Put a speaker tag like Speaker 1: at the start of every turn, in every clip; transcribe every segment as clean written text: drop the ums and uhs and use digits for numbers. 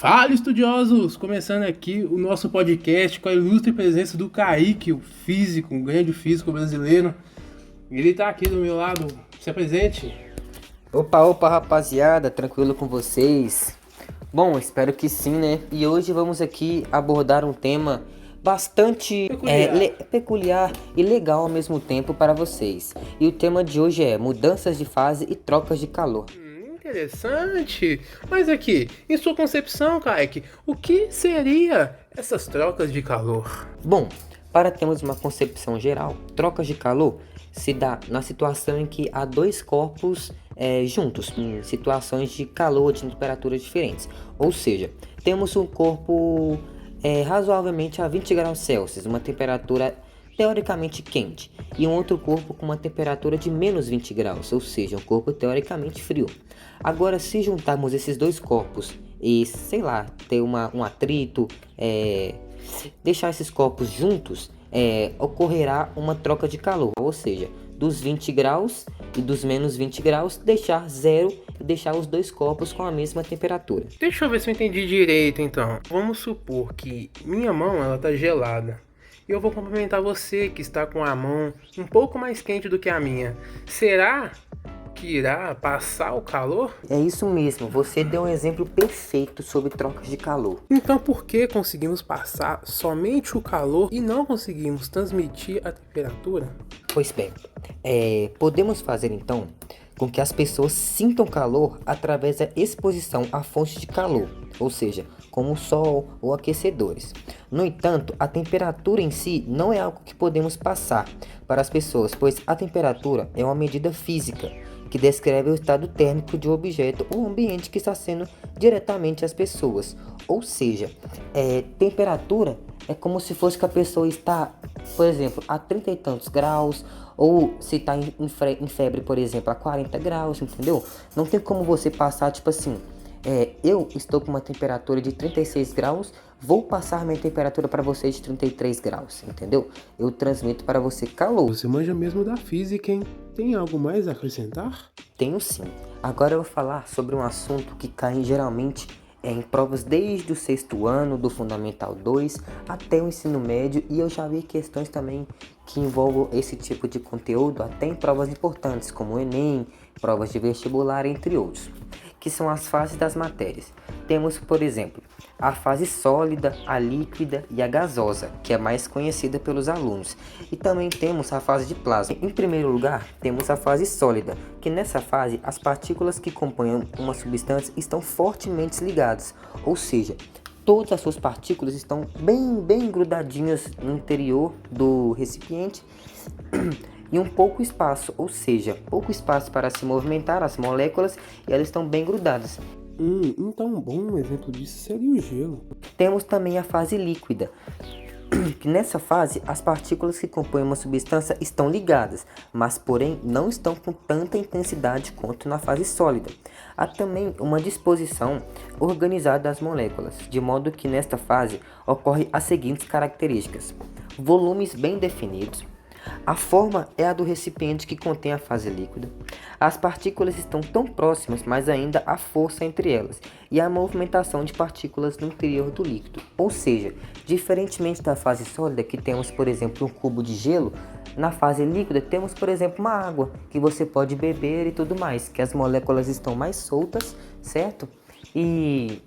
Speaker 1: Fala, estudiosos! Começando aqui o nosso podcast com a ilustre presença do Kaique, o físico, um grande físico brasileiro. Ele tá aqui do meu lado. Se apresente.
Speaker 2: Opa, rapaziada, tranquilo com vocês? Bom, espero que sim, né? E hoje vamos aqui abordar um tema bastante peculiar e legal ao mesmo tempo para vocês. E o tema de hoje é mudanças de fase e trocas de calor.
Speaker 1: Interessante. Mas aqui, em sua concepção, Kaique, o que seria essas trocas de calor?
Speaker 2: Bom, para termos uma concepção geral, trocas de calor se dá na situação em que há dois corpos juntos, em situações de calor, de temperaturas diferentes. Ou seja, temos um corpo razoavelmente a 20 graus Celsius, uma temperatura teoricamente quente, e um outro corpo com uma temperatura de menos 20 graus, ou seja, um corpo teoricamente frio. Agora, se juntarmos esses dois corpos e, sei lá, ter um atrito, deixar esses corpos juntos, ocorrerá uma troca de calor, ou seja, dos 20 graus e dos menos 20 graus, deixar zero e deixar os dois corpos com a mesma temperatura.
Speaker 1: Deixa eu ver se eu entendi direito, então. Vamos supor que minha mão ela tá gelada. E eu vou cumprimentar você que está com a mão um pouco mais quente do que a minha. Será que irá passar o calor?
Speaker 2: É isso mesmo, você deu um exemplo perfeito sobre trocas de calor.
Speaker 1: Então por que conseguimos passar somente o calor e não conseguimos transmitir a temperatura?
Speaker 2: Pois bem, podemos fazer então com que as pessoas sintam calor através da exposição a fontes de calor, ou seja, como o sol ou aquecedores. No entanto, a temperatura em si não é algo que podemos passar para as pessoas, pois a temperatura é uma medida física que descreve o estado térmico de um objeto ou ambiente que está sendo diretamente às pessoas. Ou seja, temperatura é como se fosse que a pessoa está, por exemplo, a 30 e tantos graus, ou se está em febre, por exemplo, a 40 graus, entendeu? Não tem como você passar, tipo assim, eu estou com uma temperatura de 36 graus, vou passar minha temperatura para você de 33 graus, entendeu? Eu transmito para você calor.
Speaker 1: Você manja mesmo da física, hein? Tem algo mais a acrescentar?
Speaker 2: Tenho sim. Agora eu vou falar sobre um assunto que cai geralmente em provas desde o sexto ano, do Fundamental 2 até o ensino médio, e eu já vi questões também que envolvam esse tipo de conteúdo até em provas importantes, como o Enem, provas de vestibular, entre outros, que são as fases das matérias. Temos, por exemplo, a fase sólida, a líquida e a gasosa, que é mais conhecida pelos alunos. E também temos a fase de plasma. Em primeiro lugar, temos a fase sólida, que nessa fase as partículas que compõem uma substância estão fortemente ligadas, ou seja, todas as suas partículas estão bem grudadinhas no interior do recipiente e um pouco espaço, ou seja, pouco espaço para se movimentar as moléculas, e elas estão bem grudadas.
Speaker 1: Então um bom exemplo disso seria o gelo.
Speaker 2: Temos também a fase líquida, que nessa fase as partículas que compõem uma substância estão ligadas, mas porém não estão com tanta intensidade quanto na fase sólida. Há também uma disposição organizada das moléculas, de modo que nesta fase ocorrem as seguintes características: volumes bem definidos. A forma é a do recipiente que contém a fase líquida. As partículas estão tão próximas, mas ainda há força entre elas, e há movimentação de partículas no interior do líquido. Ou seja, diferentemente da fase sólida, que temos, por exemplo, um cubo de gelo, na fase líquida temos, por exemplo, uma água que você pode beber e tudo mais, que as moléculas estão mais soltas, certo? E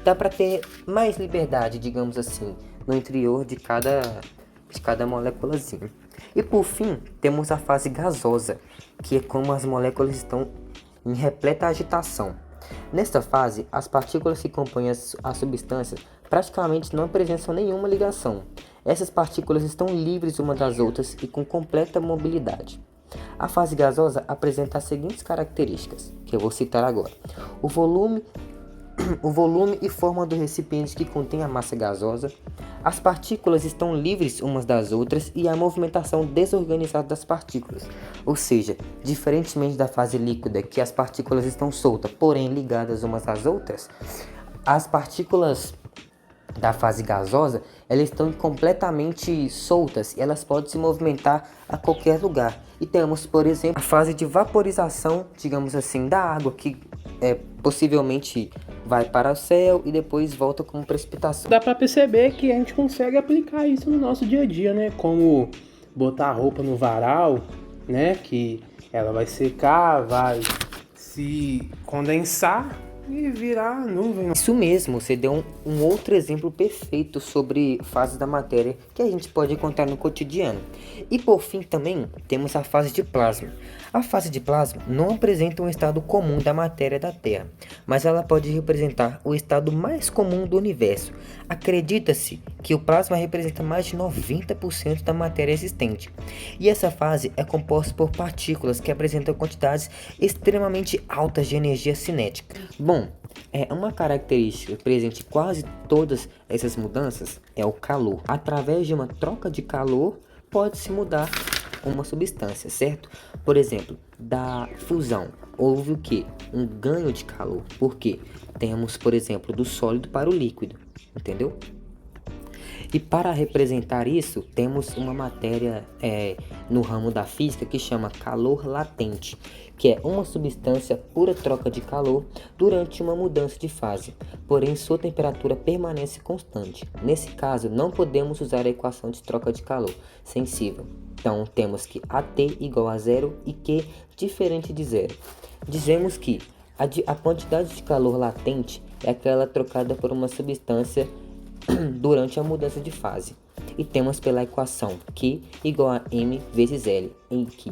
Speaker 2: dá para ter mais liberdade, digamos assim, no interior de cada moléculazinha. E por fim, temos a fase gasosa, que é como as moléculas estão em repleta agitação. Nesta fase, as partículas que compõem as substâncias praticamente não apresentam nenhuma ligação. Essas partículas estão livres umas das outras e com completa mobilidade. A fase gasosa apresenta as seguintes características, que eu vou citar agora: o volume e forma do recipiente que contém a massa gasosa. As partículas estão livres umas das outras e a movimentação desorganizada das partículas. Ou seja, diferentemente da fase líquida, que as partículas estão soltas, porém ligadas umas às outras, as partículas da fase gasosa, elas estão completamente soltas e elas podem se movimentar a qualquer lugar. E temos, por exemplo, a fase de vaporização, digamos assim, da água, que possivelmente vai para o céu e depois volta como precipitação.
Speaker 1: Dá pra perceber que a gente consegue aplicar isso no nosso dia a dia, né? Como botar a roupa no varal, né? Que ela vai secar, vai se condensar e virar nuvem.
Speaker 2: Isso mesmo, você deu um outro exemplo perfeito sobre fases da matéria que a gente pode encontrar no cotidiano. E por fim também temos a fase de plasma. A fase de plasma não apresenta um estado comum da matéria da Terra, mas ela pode representar o estado mais comum do universo. Acredita-se que o plasma representa mais de 90% da matéria existente. E essa fase é composta por partículas que apresentam quantidades extremamente altas de energia cinética. Bom, uma característica presente em quase todas essas mudanças é o calor. Através de uma troca de calor, pode-se mudar uma substância, certo? Por exemplo, da fusão, houve o que? Um ganho de calor. Por quê? Temos, por exemplo, do sólido para o líquido, entendeu? E para representar isso, temos uma matéria no ramo da física que chama calor latente, que é uma substância pura troca de calor durante uma mudança de fase, porém sua temperatura permanece constante. Nesse caso, não podemos usar a equação de troca de calor sensível. Então, temos que AT igual a zero e Q diferente de zero. Dizemos que a quantidade de calor latente é aquela trocada por uma substância durante a mudança de fase. E temos pela equação Q igual a M vezes L, em que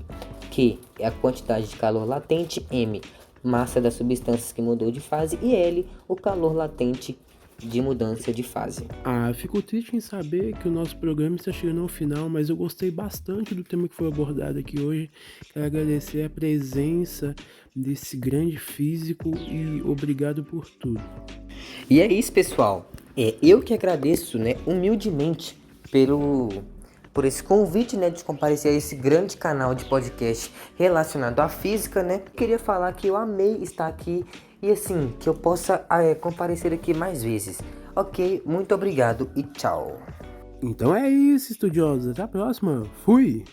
Speaker 2: Q é a quantidade de calor latente, M, massa das substâncias que mudou de fase, e L, o calor latente de mudança de fase.
Speaker 1: Fico triste em saber que o nosso programa está chegando ao final, mas eu gostei bastante do tema que foi abordado aqui hoje. Quero agradecer a presença desse grande físico e obrigado por tudo.
Speaker 2: E é isso, pessoal. Eu que agradeço, né, humildemente por esse convite, né, de comparecer a esse grande canal de podcast relacionado à física, né. Queria falar que eu amei estar aqui e assim, que eu possa comparecer aqui mais vezes. Ok, muito obrigado e tchau.
Speaker 1: Então é isso, estudiosos. Até a próxima. Fui!